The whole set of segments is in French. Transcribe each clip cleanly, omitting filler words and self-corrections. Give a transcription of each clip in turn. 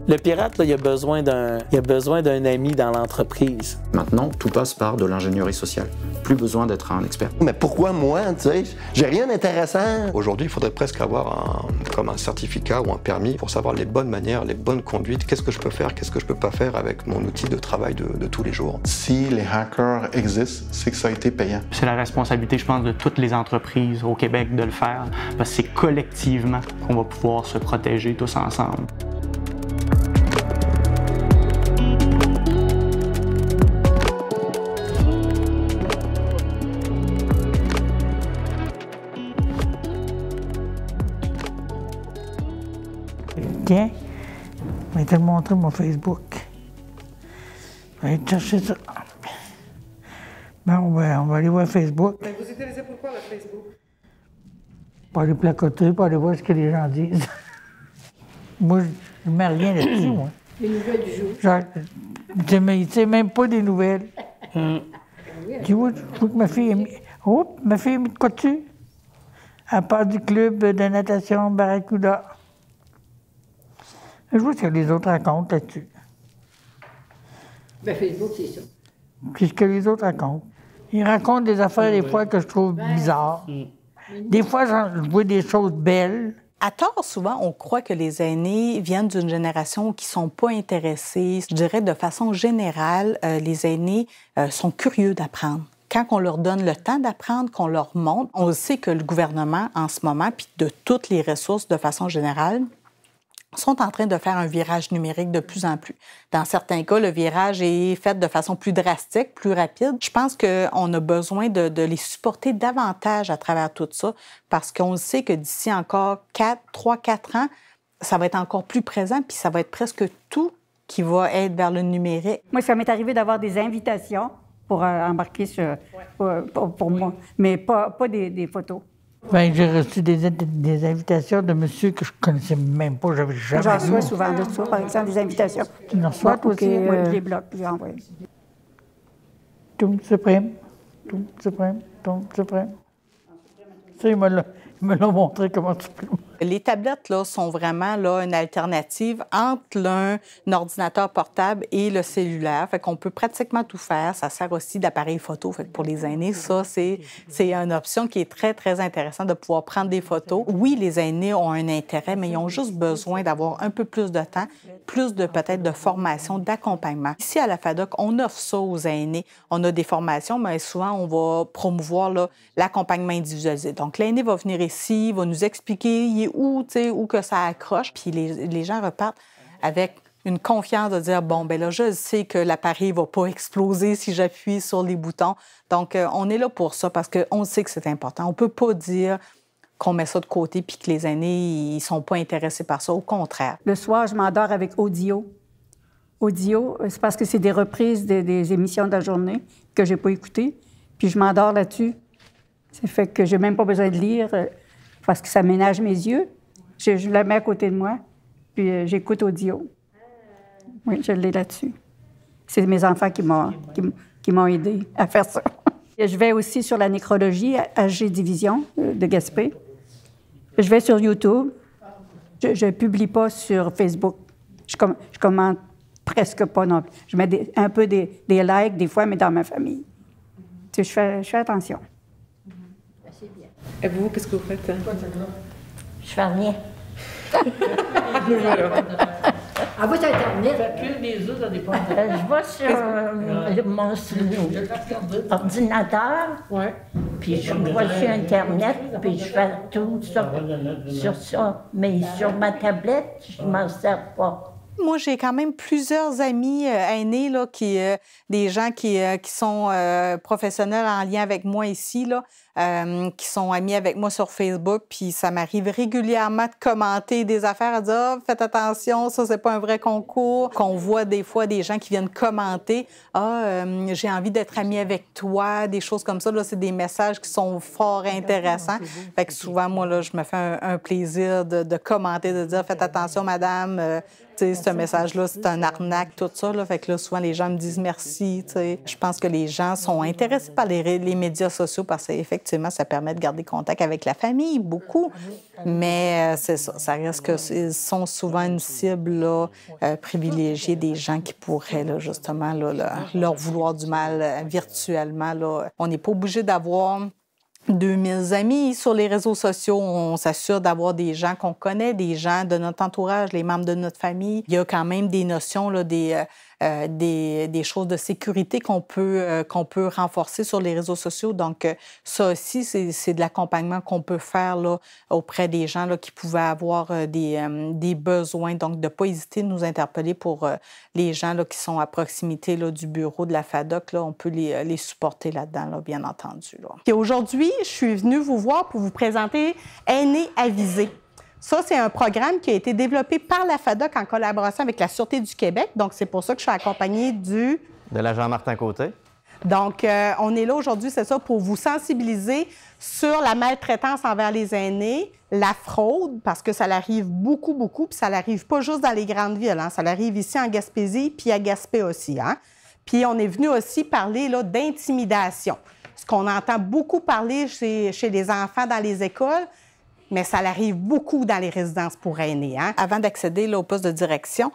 Le pirate, là, il a besoin d'un ami dans l'entreprise. Maintenant, tout passe par de l'ingénierie sociale. Plus besoin d'être un expert. Mais pourquoi moi, tu sais? J'ai rien d'intéressant. Aujourd'hui, il faudrait presque avoir comme un certificat ou un permis pour savoir les bonnes manières, les bonnes conduites. Qu'est-ce que je peux faire, qu'est-ce que je peux pas faire avec mon outil de travail de tous les jours. Si les hackers existent, c'est que ça a été payant. C'est la responsabilité, je pense, de toutes les entreprises au Québec de le faire, parce que c'est collectivement qu'on va pouvoir se protéger tous ensemble. Tiens, je vais te montrer mon Facebook. Je vais aller te chercher ça. Bon, on va aller voir Facebook. Mais vous utilisez pourquoi le Facebook? Pour aller placoter, pour aller voir ce que les gens disent. Moi, je ne mets rien là-dessus, moi. Les nouvelles du jour. Genre, tu sais même pas des nouvelles. Tu vois, je vois que ma fille a mis... Oh, ma fille a mis de quoi dessus? Elle part du club de natation Barracuda. Je vois ce que les autres racontent là-dessus. Ben, Facebook, c'est ça. Puis ce que les autres racontent. Ils racontent des affaires, des fois, que je trouve bizarres. Des fois, je vois des choses belles. À tort, souvent, on croit que les aînés viennent d'une génération qui ne sont pas intéressés. Je dirais, de façon générale, les aînés sont curieux d'apprendre. Quand on leur donne le temps d'apprendre, qu'on leur montre, on sait que le gouvernement, en ce moment, puis de toutes les ressources de façon générale, sont en train de faire un virage numérique de plus en plus. Dans certains cas, le virage est fait de façon plus drastique, plus rapide. Je pense qu'on a besoin de les supporter davantage à travers tout ça parce qu'on sait que d'ici encore 3-4 ans, ça va être encore plus présent puis ça va être presque tout qui va être vers le numérique. Moi, ça m'est arrivé d'avoir des invitations pour embarquer pour moi, mais pas des photos. Bien, j'ai reçu des invitations de monsieur que je connaissais même pas, j'avais jamais J'en vu. reçois souvent de ça, par exemple, des invitations. Tu en reçois, toi aussi? Oui, je les bloque, je les envoie. Toum suprême, toum suprême, toum suprême. Ça, il me l'a montré comment tu peux. Les tablettes là, sont vraiment là, une alternative entre un ordinateur portable et le cellulaire. Fait qu'on peut pratiquement tout faire. Ça sert aussi d'appareil photo. Fait que pour les aînés, ça, c'est une option qui est très, très intéressante de pouvoir prendre des photos. Oui, les aînés ont un intérêt, mais ils ont juste besoin d'avoir un peu plus de temps, plus de peut-être de formation, d'accompagnement. Ici, à la FADOC, on offre ça aux aînés. On a des formations, mais souvent, on va promouvoir l'accompagnement individualisé. Donc, l'aîné va venir ici, va nous expliquer il est où, tu sais, où que ça accroche. Puis les gens repartent avec une confiance de dire, bon, ben là, je sais que l'appareil ne va pas exploser si j'appuie sur les boutons. Donc, on est là pour ça parce qu'on sait que c'est important. On ne peut pas dire qu'on met ça de côté puis que les aînés, ils ne sont pas intéressés par ça. Au contraire. Le soir, je m'endors avec audio. Audio, c'est parce que c'est des reprises des émissions de la journée que je n'ai pas écoutées. Puis je m'endors là-dessus. Ça fait que je n'ai même pas besoin de lire parce que ça ménage mes yeux. Je la mets à côté de moi, puis j'écoute audio. Oui, je l'ai là-dessus. C'est mes enfants qui m'ont aidé à faire ça. Je vais aussi sur la nécrologie à AG Division de Gaspé. Je vais sur YouTube. Je ne publie pas sur Facebook. Je commente presque pas non plus. Je mets un peu des likes des fois, mais dans ma famille. Tu sais, je fais attention. C'est bien. Et vous, qu'est-ce que vous faites? Je fais rien. Voilà. Ah, vous, c'est Internet? Je vais sur mon ordinateur, puis je vois sur Internet, puis je fais tout ça sur ça. Mais sur ma tablette, je ne m'en sers pas. Moi, j'ai quand même plusieurs amis aînés, là, des gens qui sont professionnels en lien avec moi ici, là, qui sont amis avec moi sur Facebook. Puis ça m'arrive régulièrement de commenter des affaires, à dire « Ah, faites attention, ça, c'est pas un vrai concours ». Qu'on voit des fois des gens qui viennent commenter « Ah, j'ai envie d'être ami avec toi », des choses comme ça. Là, c'est des messages qui sont fort intéressants. Fait que souvent, moi, là, je me fais un plaisir de commenter, de dire « Faites attention, madame ». Ce message-là, c'est un arnaque, tout ça. Là. Fait que là, souvent, les gens me disent merci. T'sais. Je pense que les gens sont intéressés par les médias sociaux parce qu'effectivement, effectivement, ça permet de garder contact avec la famille, beaucoup. Mais c'est ça, ça reste qu'ils sont souvent une cible là, privilégiée des gens qui pourraient, là, justement, là, leur vouloir du mal virtuellement. Là. On n'est pas obligé d'avoir 2000 amis sur les réseaux sociaux. On s'assure d'avoir des gens qu'on connaît, des gens de notre entourage, les membres de notre famille. Il y a quand même des notions, là, des choses de sécurité qu'on peut renforcer sur les réseaux sociaux. Donc, ça aussi, c'est de l'accompagnement qu'on peut faire là, auprès des gens là, qui pouvaient avoir des besoins. Donc, de ne pas hésiter de nous interpeller pour les gens là, qui sont à proximité là, du bureau de la FADOC. Là, on peut les supporter là-dedans, là, bien entendu. Là. Et aujourd'hui, je suis venue vous voir pour vous présenter Aînés avisés. Ça, c'est un programme qui a été développé par la FADOC en collaboration avec la Sûreté du Québec. Donc, c'est pour ça que je suis accompagnée de l'agent Martin Côté. Donc, on est là aujourd'hui, c'est ça, pour vous sensibiliser sur la maltraitance envers les aînés, la fraude, parce que ça l'arrive beaucoup, beaucoup, puis ça l'arrive pas juste dans les grandes villes, hein, ça l'arrive ici en Gaspésie, puis à Gaspé aussi. Hein. Puis, on est venu aussi parler là, d'intimidation. Ce qu'on entend beaucoup parler chez les enfants dans les écoles, mais ça l'arrive beaucoup dans les résidences pour aînés. Hein? Avant d'accéder là, au poste de direction,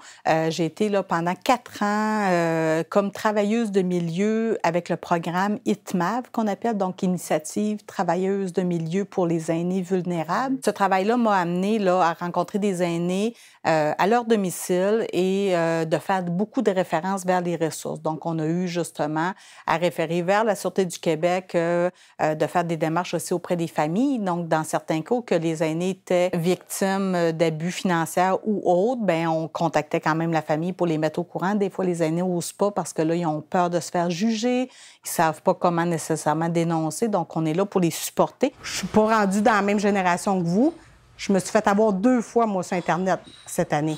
j'ai été là, pendant 4 ans comme travailleuse de milieu avec le programme ITMAV, qu'on appelle donc Initiative travailleuse de milieu pour les aînés vulnérables. Ce travail-là m'a amené là, à rencontrer des aînés à leur domicile et de faire beaucoup de références vers les ressources. Donc, on a eu justement à référer vers la Sûreté du Québec, de faire des démarches aussi auprès des familles. Donc, dans certains cas, que les aînés étaient victimes d'abus financiers ou autres, bien, on contactait quand même la famille pour les mettre au courant. Des fois, les aînés n'osent pas parce que là, ils ont peur de se faire juger. Ils ne savent pas comment nécessairement dénoncer. Donc, on est là pour les supporter. Je ne suis pas rendue dans la même génération que vous. Je me suis fait avoir 2 fois, moi, sur Internet cette année.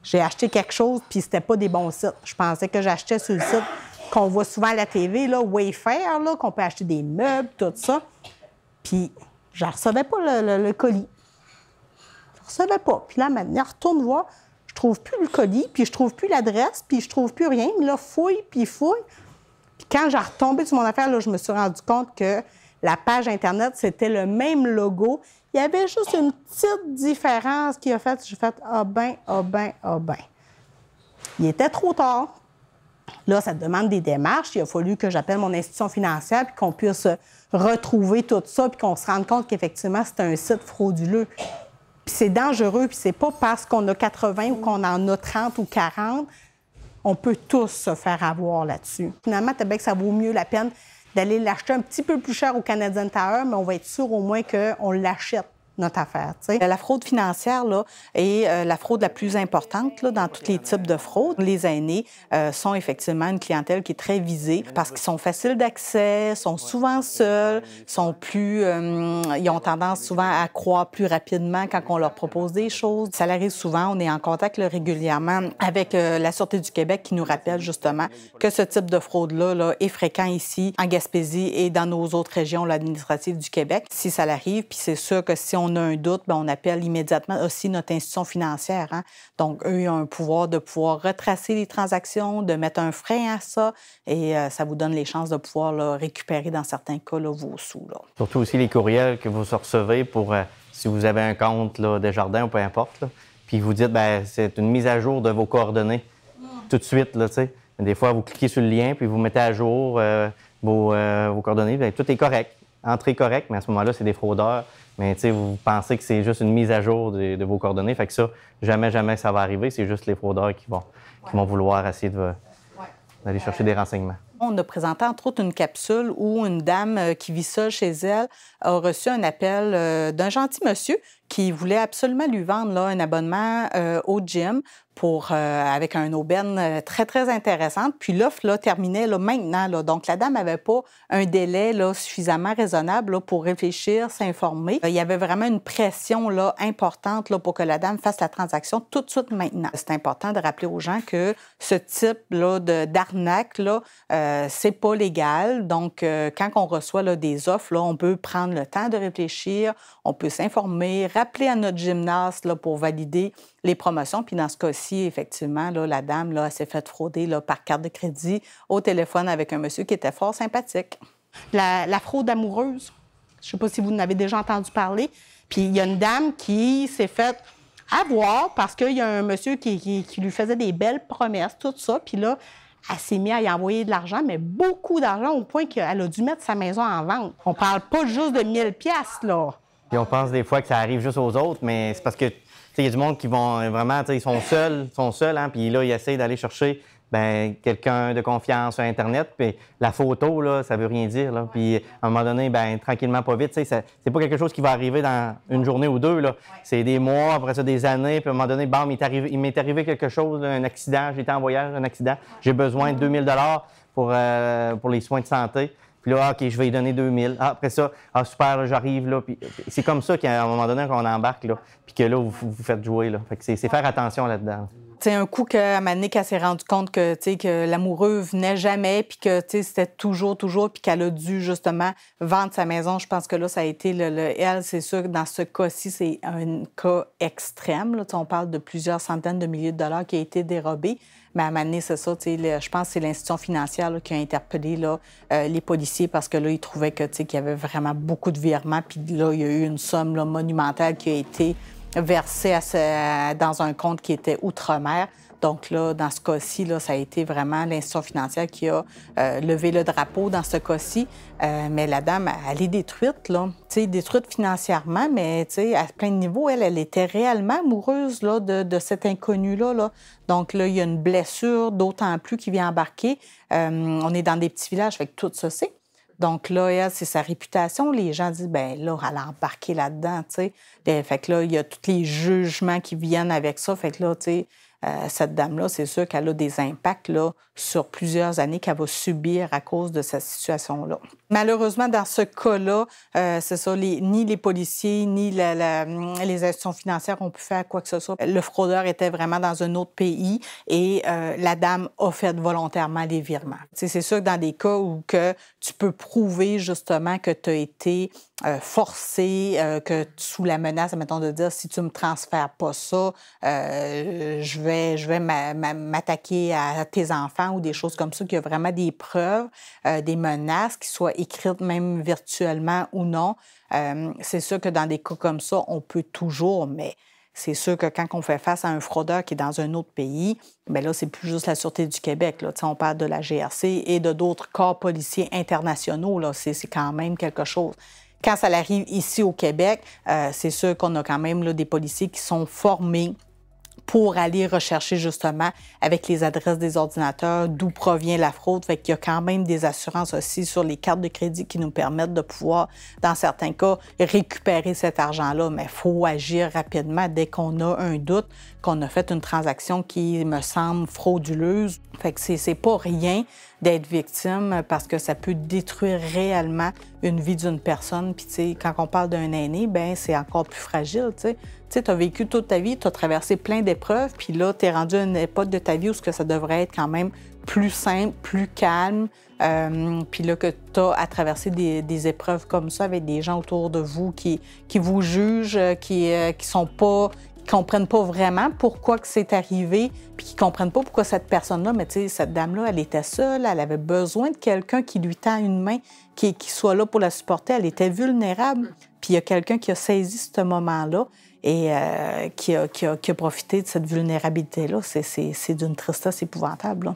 J'ai acheté quelque chose, puis c'était pas des bons sites. Je pensais que j'achetais sur le site qu'on voit souvent à la TV, là, Wayfair, là, qu'on peut acheter des meubles, tout ça. Puis, je ne recevais pas le colis. Je ne recevais pas. Puis là, maintenant, retourne voir, je trouve plus le colis, puis je trouve plus l'adresse, puis je trouve plus rien. Mais là, fouille, puis fouille. Puis quand j'ai retombé sur mon affaire, là, je me suis rendu compte que la page Internet, c'était le même logo. Il y avait juste une petite différence qui a fait, j'ai fait « ah ben, ah ben, ah ben ». Il était trop tard. Là, ça demande des démarches. Il a fallu que j'appelle mon institution financière puis qu'on puisse retrouver tout ça puis qu'on se rende compte qu'effectivement, c'est un site frauduleux. Puis c'est dangereux, puis c'est pas parce qu'on a 80 ou qu'on en a 30 ou 40. On peut tous se faire avoir là-dessus. Finalement, peut-être bien que ça vaut mieux la peine d'aller l'acheter un petit peu plus cher au Canadian Tower, mais on va être sûr au moins qu'on l'achète, notre affaire. T'sais. La fraude financière là, est la fraude la plus importante là, dans tous les types de fraude. Les aînés sont effectivement une clientèle qui est très visée parce qu'ils sont faciles d'accès, sont souvent seuls, sont plus, ils ont tendance souvent à croire plus rapidement quand on leur propose des choses. Ça arrive souvent, on est en contact là, régulièrement avec la Sûreté du Québec qui nous rappelle justement que ce type de fraude-là là, est fréquent ici, en Gaspésie et dans nos autres régions là, administratives du Québec. Si ça l'arrive, puis c'est sûr que si on a un doute, bien, on appelle immédiatement aussi notre institution financière. Hein? Donc, eux, ils ont un pouvoir de pouvoir retracer les transactions, de mettre un frein à ça, et ça vous donne les chances de pouvoir là, récupérer, dans certains cas, là, vos sous. Là. Surtout aussi les courriels que vous recevez pour, si vous avez un compte là, Desjardins ou peu importe, là, puis vous dites, bien, c'est une mise à jour de vos coordonnées tout de suite, là, tu sais. Des fois, vous cliquez sur le lien, puis vous mettez à jour vos coordonnées, bien, tout est correct. Entrée correcte, mais à ce moment-là, c'est des fraudeurs. Mais vous pensez que c'est juste une mise à jour de vos coordonnées. Fait que ça, jamais ça va arriver. C'est juste les fraudeurs qui vont vouloir essayer d'aller chercher des renseignements. On a présenté, entre autres, une capsule où une dame qui vit seule chez elle a reçu un appel d'un gentil monsieur qui voulait absolument lui vendre là, un abonnement au gym avec un aubaine très, très intéressante. Puis l'offre là, terminait là, maintenant. Là. Donc, la dame n'avait pas un délai là, suffisamment raisonnable là, pour réfléchir, s'informer. Il y avait vraiment une pression là, importante là, pour que la dame fasse la transaction tout de suite maintenant. C'est important de rappeler aux gens que ce type là, d'arnaque, là, c'est pas légal. Donc, quand on reçoit là, des offres, là, on peut prendre le temps de réfléchir, on peut s'informer, rappeler à notre gymnaste là, pour valider les promotions. Puis dans ce cas-ci, effectivement, là, la dame là, s'est fait frauder là, par carte de crédit au téléphone avec un monsieur qui était fort sympathique. La fraude amoureuse. Je ne sais pas si vous en avez déjà entendu parler. Puis il y a une dame qui s'est faite avoir parce qu'il y a un monsieur qui lui faisait des belles promesses, tout ça. Puis là, elle s'est mise à y envoyer de l'argent, mais beaucoup d'argent au point qu'elle a dû mettre sa maison en vente. On parle pas juste de 1000 piastres, là. Puis on pense des fois que ça arrive juste aux autres, mais c'est parce que il y a du monde qui vont vraiment, ils sont seuls, hein, puis là, ils essayent d'aller chercher quelqu'un de confiance sur Internet, puis la photo, là, ça veut rien dire, là. Puis à un moment donné, tranquillement, pas vite, c'est pas quelque chose qui va arriver dans une journée ou deux, là. C'est des mois, après ça, des années, puis à un moment donné, bam, il m'est arrivé quelque chose, là, un accident, j'étais en voyage, un accident, j'ai besoin de 2000 $ pour les soins de santé. Puis là, OK, je vais y donner 2000. Ah, après ça, ah, super, là, j'arrive, là. Puis c'est comme ça qu'à un moment donné, qu'on embarque, là. Puis que là, vous faites jouer, là. Fait que c'est faire attention là-dedans. C'est un coup qu'à Mané, qu'elle s'est rendue compte que l'amoureux venait jamais, puis que c'était toujours, puis qu'elle a dû justement vendre sa maison. Je pense que là, ça a été elle, c'est sûr que dans ce cas-ci, c'est un cas extrême. Là. On parle de plusieurs centaines de milliers de dollars qui a été dérobés. Mais à Mané, c'est ça, je pense que c'est l'institution financière là, qui a interpellé là, les policiers parce que là, ils trouvaient qu'il y avait vraiment beaucoup de virements. Puis là, il y a eu une somme là, monumentale qui a été versée dans un compte qui était outre-mer. Donc là, dans ce cas-ci, là, ça a été vraiment l'institution financière qui a levé le drapeau dans ce cas-ci. Mais la dame, elle est détruite, là. Détruite financièrement, mais à plein de niveaux, elle était réellement amoureuse là, de cet inconnu-là. Là. Donc là, il y a une blessure, d'autant plus qui vient embarquer. On est dans des petits villages, fait que tout ça, c'est. Donc là, elle, c'est sa réputation. Les gens disent, bien là, elle a embarqué là-dedans, tu sais. Fait que là, il y a tous les jugements qui viennent avec ça. Fait que là, tu sais, cette dame-là, c'est sûr qu'elle a des impacts là, sur plusieurs années qu'elle va subir à cause de cette situation-là. Malheureusement, dans ce cas-là, c'est ça, ni les policiers, ni les institutions financières ont pu faire quoi que ce soit. Le fraudeur était vraiment dans un autre pays et la dame a fait volontairement les virements. T'sais, c'est sûr que dans des cas où que tu peux prouver justement que tu as été forcé, que sous la menace, mettons, de dire si tu me transfères pas ça, je vais m'attaquer à tes enfants ou des choses comme ça, qu'il y a vraiment des preuves, des menaces qui soient écrites même virtuellement ou non. C'est sûr que dans des cas comme ça, on peut toujours, mais c'est sûr que quand on fait face à un fraudeur qui est dans un autre pays, bien là, c'est plus juste la Sûreté du Québec. Là. On parle de la GRC et de d'autres corps policiers internationaux. Là. C'est quand même quelque chose. Quand ça arrive ici au Québec, c'est sûr qu'on a quand même là, des policiers qui sont formés pour aller rechercher justement avec les adresses des ordinateurs d'où provient la fraude. Fait qu'il y a quand même des assurances aussi sur les cartes de crédit qui nous permettent de pouvoir, dans certains cas, récupérer cet argent-là. Mais il faut agir rapidement dès qu'on a un doute, qu'on a fait une transaction qui me semble frauduleuse. Fait que c'est pas rien d'être victime parce que ça peut détruire réellement une vie d'une personne. Puis, tu sais, quand on parle d'un aîné, bien, c'est encore plus fragile, tu sais. Tu sais, tu as vécu toute ta vie, tu as traversé plein d'épreuves, puis là, tu es rendu à une époque de ta vie où ça devrait être quand même plus simple, plus calme, puis là, que tu as à traverser des épreuves comme ça avec des gens autour de vous qui vous jugent, qui comprennent pas vraiment pourquoi que c'est arrivé, puis qui comprennent pas pourquoi cette personne-là, mais tu sais, cette dame-là, elle était seule, elle avait besoin de quelqu'un qui lui tend une main, qui soit là pour la supporter, elle était vulnérable, puis il y a quelqu'un qui a saisi ce moment-là et qui a profité de cette vulnérabilité-là. C'est d'une tristesse épouvantable, là.